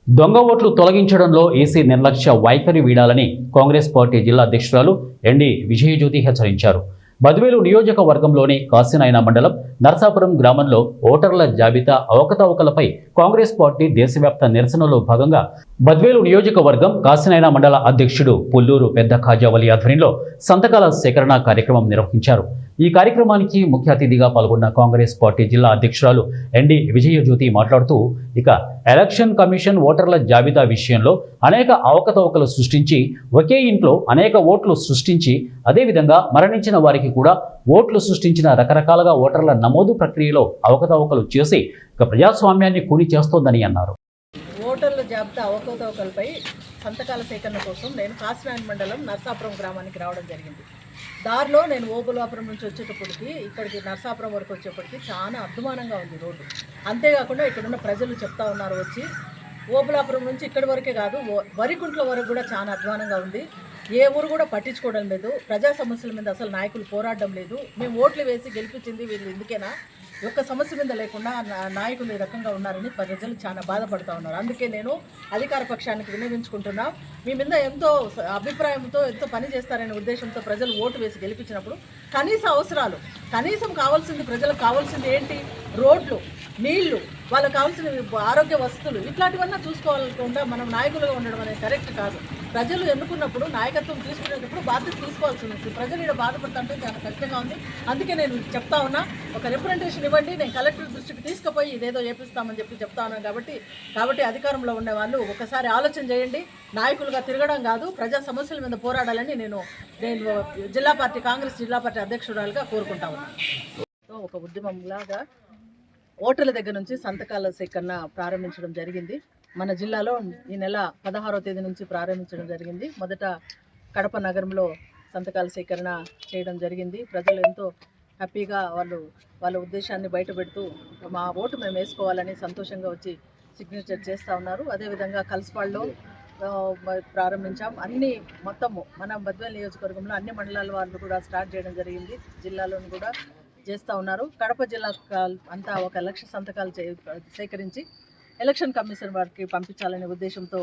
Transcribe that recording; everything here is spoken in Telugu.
దొంగ ఓట్లు తొలగించడంలో ఈసీ నిర్లక్ష్య వైఖరి వీడాలని కాంగ్రెస్ పార్టీ జిల్లా అధ్యక్షురాలు ఎండి విజయజ్యోతి హెచ్చరించారు. బద్వేలు నియోజకవర్గంలోని కాశీనాయన మండలం నరసాపురం గ్రామంలో ఓటర్ల జాబితా అవకతవకలపై కాంగ్రెస్ పార్టీ దేశవ్యాప్త నిరసనలో భాగంగా బద్వేలు నియోజకవర్గం కాశీనాయన మండల అధ్యక్షుడు పుల్లూరు పెద్ద ఖాజావలి ఆధ్వర్యంలో సంతకాల సేకరణ కార్యక్రమం నిర్వహించారు. ఈ కార్యక్రమానికి ముఖ్య అతిథిగా పాల్గొన్న కాంగ్రెస్ పార్టీ జిల్లా అధ్యక్షురాలు ఎండి విజయజ్యోతి మాట్లాడుతూ ఎలక్షన్ కమిషన్ ఓటర్ల జాబితా విషయంలో అనేక అవకతవకలు సృష్టించి ఒకే ఇంట్లో అనేక ఓట్లు సృష్టించి అదేవిధంగా మరణించిన వారికి కూడా ఓట్లు సృష్టించిన రకరకాలుగా ఓటర్ల నమోదు ప్రక్రియలో అవకతవకలు చేసి ప్రజాస్వామ్యాన్ని కూని చేస్తోందని అన్నారు. ఓటర్ల జాబితా అవకతవకలపై సంతకాల సేకరణ కోసం నేను కాశీనాయన మండలం నరసాపురం గ్రామానికి రావడం జరిగింది. దారిలో నేను ఓబులాపురం నుంచి వచ్చేటప్పటికి ఇక్కడికి నరసాపురం వరకు వచ్చేప్పటికి చాలా అద్భుతంగా ఉంది రోడ్డు. అంతేకాకుండా ఇక్కడున్న ప్రజలు చెప్తా ఉన్నారు వచ్చి ఓబులాపురం నుంచి ఇక్కడి వరకే కాదు వరికుంట్ల వరకు కూడా చాలా అధ్వానంగా ఉంది. ఏ ఊరు కూడా పట్టించుకోవడం లేదు. ప్రజా సమస్యల మీద అసలు నాయకులు పోరాడడం లేదు. మేము ఓట్లు వేసి గెలిపించింది వీళ్ళు ఎందుకేనా, ఒక్క సమస్య మీద లేకుండా నాయకులు ఈ రకంగా ఉన్నారని ప్రజలు చాలా బాధపడుతూ ఉన్నారు. అందుకే నేను అధికార పక్షానికి విన్నవించుకుంటున్నా, మీ మీద ఎంతో అభిప్రాయంతో ఎంతో పని చేస్తారనే ఉద్దేశంతో ప్రజలు ఓటు వేసి గెలిపించినప్పుడు కనీస అవసరాలు, కనీసం కావాల్సింది ప్రజలకు కావాల్సింది ఏంటి, రోడ్లు, నీళ్లు, వాళ్ళకి కావాల్సిన ఆరోగ్య వసతులు ఇట్లాంటివన్నీ చూసుకోవాలకుండా మనం నాయకులుగా ఉండడం అనేది కరెక్ట్ కాదు. ప్రజలు ఎన్నుకున్నప్పుడు నాయకత్వం తీసుకునేటప్పుడు బాధ్యత తీసుకోవాల్సి ఉంది. ప్రజలు ఇక్కడ బాధపడుతుంటే చాలా కష్టంగా ఉంది. అందుకే నేను చెప్తా ఉన్నా, ఒక రిప్రజెంటేషన్ ఇవ్వండి, నేను కలెక్టర్ దృష్టికి తీసుకుపోయి ఇదేదో చేపిస్తామని చెప్తా ఉన్నాను. కాబట్టి అధికారంలో ఉండే వాళ్ళు ఒకసారి ఆలోచన చేయండి. నాయకులుగా తిరగడం కాదు, ప్రజా సమస్యల మీద పోరాడాలని నేను కాంగ్రెస్ జిల్లా పార్టీ అధ్యక్షురాలుగా కోరుకుంటా ఉన్నాను. ఒక ఉద్యమంలాగా ఓటర్ల దగ్గర నుంచి సంతకాల సేకరణ ప్రారంభించడం జరిగింది. మన జిల్లాలో ఈ నెల 16వ తేదీ నుంచి ప్రారంభించడం జరిగింది. మొదట కడప నగరంలో సంతకాల సేకరణ చేయడం జరిగింది. ప్రజలు ఎంతో హ్యాపీగా వాళ్ళ ఉద్దేశాన్ని బయటపెడుతూ మా ఓటు మేము వేసుకోవాలని సంతోషంగా వచ్చి సిగ్నేచర్ చేస్తూ ఉన్నారు. అదేవిధంగా కల్స్పాడ్లో ప్రారంభించాం. మొత్తము మన బద్వేలు నియోజకవర్గంలో అన్ని మండలాల వాళ్ళు కూడా స్టార్ట్ చేయడం జరిగింది. జిల్లాలోని కూడా చేస్తూ ఉన్నారు. కడప జిల్లా అంతా 1 లక్ష సంతకాలు సేకరించి ఎలక్షన్ కమిషన్ వారికి పంపించాలనే ఉద్దేశంతో